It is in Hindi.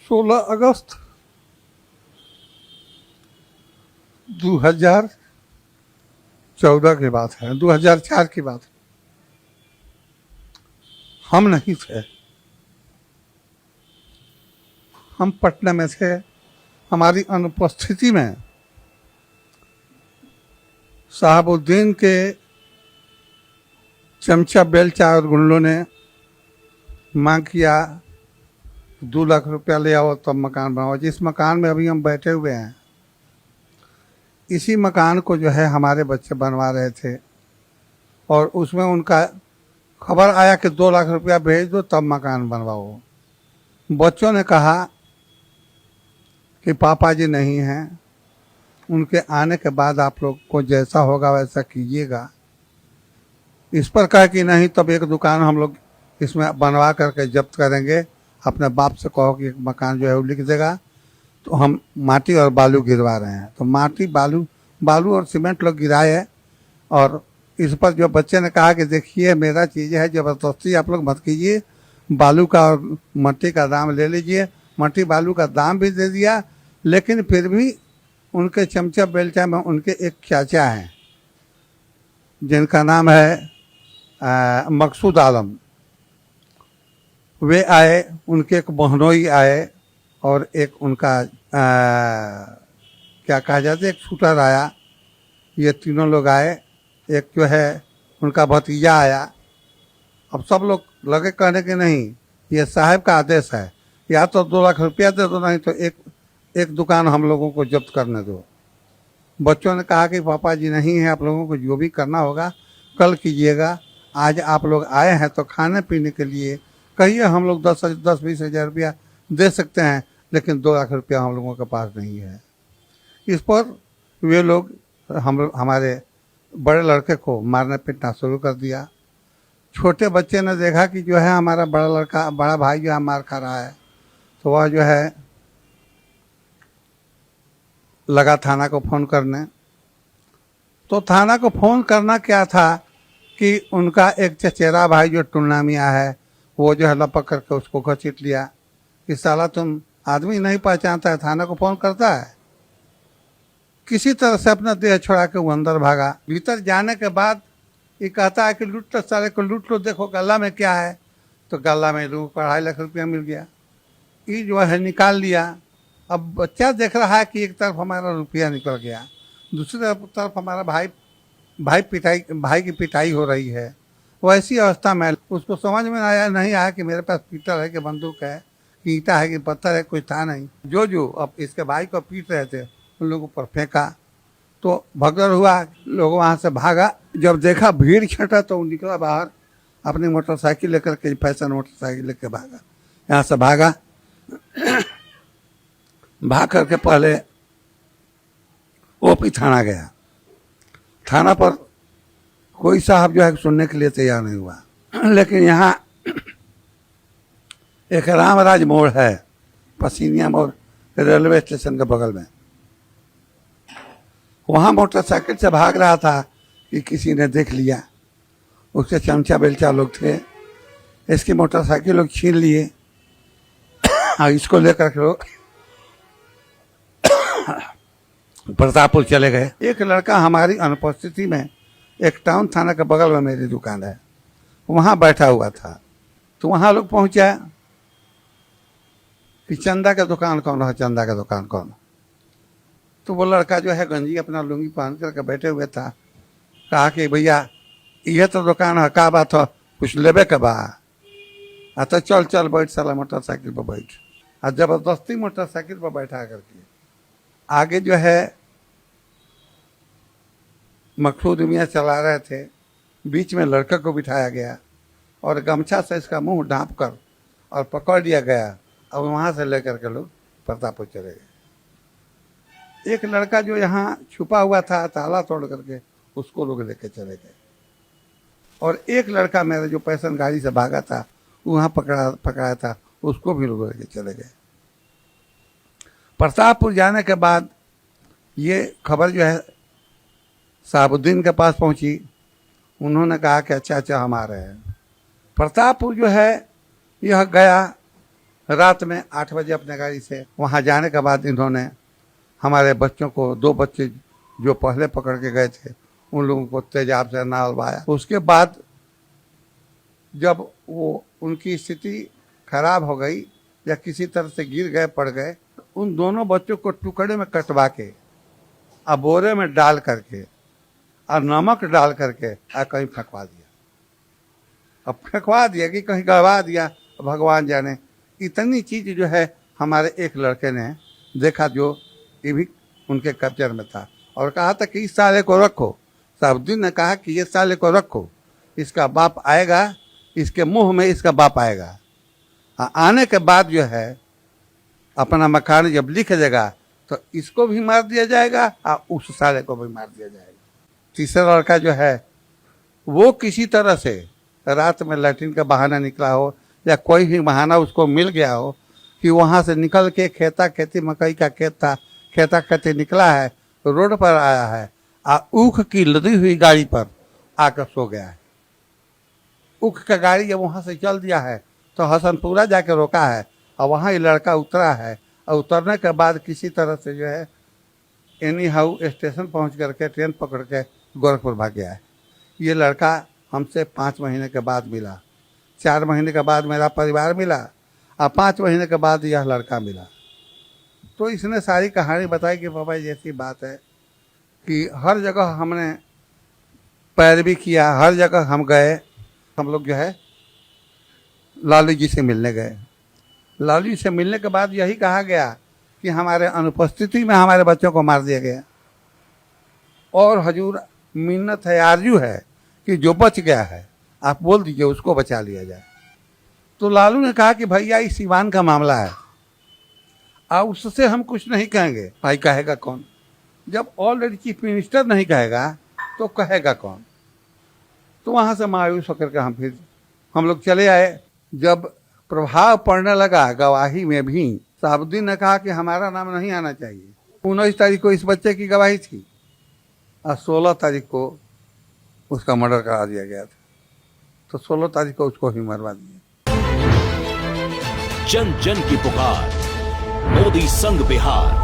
16 अगस्त 2014 की बात है, 2004 की बात। हम नहीं थे, हम पटना में थे। हमारी अनुपस्थिति में शहाबुद्दीन के चमचा बेलचा और गुंडों ने मांग किया 2 लाख रुपया ले आओ तब मकान बनाओ। जिस मकान में अभी हम बैठे हुए हैं, इसी मकान को जो है हमारे बच्चे बनवा रहे थे, और उसमें उनका खबर आया कि 2 लाख रुपया भेज दो तब मकान बनवाओ। बच्चों ने कहा कि पापा जी नहीं हैं, उनके आने के बाद आप लोग को जैसा होगा वैसा कीजिएगा। इस पर कहा कि नहीं, तब एक दुकान हम लोग इसमें बनवा करके जब्त करेंगे। अपने बाप से कहो कि एक मकान जो है वो लिख देगा। तो हम माटी और बालू गिरवा रहे हैं। तो माटी बालू और सीमेंट लोग गिराए, और इस पर जो बच्चे ने कहा कि देखिए मेरा चीज़ है, ज़बरदस्ती आप लोग मत कीजिए, बालू का और मट्टी का दाम ले लीजिए। मट्टी बालू का दाम भी दे दिया, लेकिन फिर भी उनके चमचा बेलचा में उनके एक चाचा हैं जिनका नाम है मकसूद आलम। वे आए, उनके एक बहनोई आए, और एक उनका क्या कहा जाता है, एक शूटर आया। ये तीनों लोग आए। एक जो है उनका भतीजा आया। अब सब लोग लगे कहने के नहीं, ये साहब का आदेश है, या तो 2 लाख रुपया दे दो, नहीं तो एक दुकान हम लोगों को जब्त करने दो। बच्चों ने कहा कि पापा जी नहीं है, आप लोगों को जो भी करना होगा कल कीजिएगा। आज आप लोग आए हैं तो खाने पीने के लिए कहिए, हम लोग 10-20 हज़ार रुपया दे सकते हैं, लेकिन 2 लाख रुपया हम लोगों के पास नहीं है। इस पर वे लोग हमारे बड़े लड़के को मारना पीटना शुरू कर दिया। छोटे बच्चे ने देखा कि जो है हमारा बड़ा भाई जो है मार खा रहा है, तो वह जो है लगा थाना को फ़ोन करने। तो थाना को फ़ोन करना क्या था कि उनका एक चचेरा भाई जो टुन्ना मियाँ है, वो जो है लपक करके उसको घसीट लिया कि साला तुम आदमी नहीं पहचानता है, थाना को फ़ोन करता है। किसी तरह से अपना देह छोड़ा के वो अंदर भागा। भीतर जाने के बाद ये कहता है कि लूट लो साले को, लूट लो, देखो गला में क्या है। तो गला में लोगों को 2.5 लाख रुपया मिल गया। ये जो है निकाल लिया। अब बच्चा देख रहा है कि एक तरफ हमारा रुपया निकल गया, दूसरी तरफ हमारा भाई की पिटाई हो रही है। वैसी अवस्था में उसको समझ में नहीं आया कि मेरे पास पिस्टल है कि बंदूक है कि ईंटा है कि पत्थर है, कुछ था नहीं। जो अब इसके भाई को पीट रहे थे उन लोगों पर फेंका, तो भगदड़ हुआ। लोग वहाँ से भागा। जब देखा भीड़ छटा तो वो निकला बाहर, अपनी मोटरसाइकिल लेकर के, फैशन मोटरसाइकिल लेकर भागा। यहाँ से भाग करके पहले ओपी थाना गया। थाना पर कोई साहब जो है सुनने के लिए तैयार नहीं हुआ। लेकिन यहाँ एक रामराज मोड़ है, पसीनिया मोड़, रेलवे स्टेशन के बगल में। वहाँ मोटरसाइकिल से भाग रहा था कि किसी ने देख लिया। उसके चमचा बेलचा लोग थे, इसकी मोटरसाइकिल लोग छीन लिए और इसको लेकर के लोग प्रतापपुर चले गए। एक लड़का हमारी अनुपस्थिति में, एक टाउन थाना के बगल में मेरी दुकान है, वहाँ बैठा हुआ था। तो वहाँ लोग पहुँचा कि चंदा का दुकान कौन है, चंदा का दुकान कौन। तो वो लड़का जो है गंजी अपना लुंगी पहन करके बैठे हुए था। कहा कि भैया यह तो दुकान है, का बात हो, कुछ लेबे के बा? तो चल बैठ साला मोटरसाइकिल पर बैठ। और जबरदस्ती मोटरसाइकिल पर बैठा करके आगे जो है मकसूद मियाँ चला रहे थे। बीच में लड़के को बिठाया गया और गमछा से इसका मुंह ढांप कर और पकड़ लिया गया, और वहाँ से लेकर के लोग प्रतापपुर चले गए। एक लड़का जो यहाँ छुपा हुआ था, ताला तोड़ करके उसको लोग लेके चले गए। और एक लड़का मेरा जो पैसन गाड़ी से भागा था, वहाँ पकड़ाया था, उसको भी लोग लेके चले गए। प्रतापपुर जाने के बाद ये खबर जो है शहाबुद्दीन के पास पहुंची। उन्होंने कहा कि अच्छा हम आ रहे हैं। प्रतापपुर जो है यह गया रात में 8 बजे अपने गाड़ी से वहाँ जाने के बाद इन्होंने हमारे बच्चों को, 2 बच्चे जो पहले पकड़ के गए थे, उन लोगों को तेजाब से नहलवाया। उसके बाद जब वो उनकी स्थिति खराब हो गई या किसी तरह से गिर गए, पड़ गए, उन दोनों बच्चों को टुकड़े में कटवा के और बोरे में डाल करके और नमक डाल करके कहीं फेंकवा दिया। अब फेंकवा दिया कि कहीं गड़वा दिया, भगवान जाने। इतनी चीज जो है हमारे एक लड़के ने देखा जो ये भी उनके कब्जे में था, और कहा था कि इस साले को रखो। साहबुद्दीन ने कहा कि ये साले को रखो, इसका बाप आएगा, इसके मुंह में इसका बाप आएगा। आने के बाद जो है अपना मकान जब लिख देगा तो इसको भी मार दिया जाएगा और उस साले को भी मार दिया जाएगा। तीसरा लड़का जो है वो किसी तरह से रात में लैट्रिन का बहाना निकला हो या कोई भी बहाना उसको मिल गया हो कि वहाँ से निकल के खेता खेती, मकई का खेत था, खेता खेती निकला है, रोड पर आया है और ऊख की लदी हुई गाड़ी पर आकर सो गया है। ऊख का गाड़ी जब वहाँ से चल दिया है तो हसनपुरा जाके रोका है और वहाँ ये लड़का उतरा है, और उतरने के बाद किसी तरह से जो है एनी हाउ स्टेशन पहुँच करके ट्रेन पकड़ के गोरखपुर भाग गया है। ये लड़का हमसे 5 महीने के बाद मिला, 4 महीने के बाद मेरा परिवार मिला और 5 महीने के बाद यह लड़का मिला। तो इसने सारी कहानी बताई कि बाबा जैसी बात है कि हर जगह हमने पैरवी किया, हर जगह हम गए। हम लोग जो है लालू जी से मिलने गए। लालू जी से मिलने के बाद यही कहा गया कि हमारे अनुपस्थिति में हमारे बच्चों को मार दिया गया, और हजूर मिन्नत है, आरजू है कि जो बच गया है आप बोल दीजिए उसको बचा लिया जाए। तो लालू ने कहा कि भैया इस सिवान का मामला है और उससे हम कुछ नहीं कहेंगे। भाई कहेगा कौन? जब ऑलरेडी चीफ मिनिस्टर नहीं कहेगा तो कहेगा कौन? तो वहाँ से मायूस होकर के हम लोग चले आए। जब प्रभाव पड़ने लगा गवाही में भी, साहबुद्दीन ने कहा कि हमारा नाम नहीं आना चाहिए। 19 तारीख को इस बच्चे की गवाही थी और 16 तारीख को उसका मर्डर करा दिया गया था, तो 16 तारीख को उसको ही मरवा दिया। जन जन की पुकार, मोदी संग बिहार।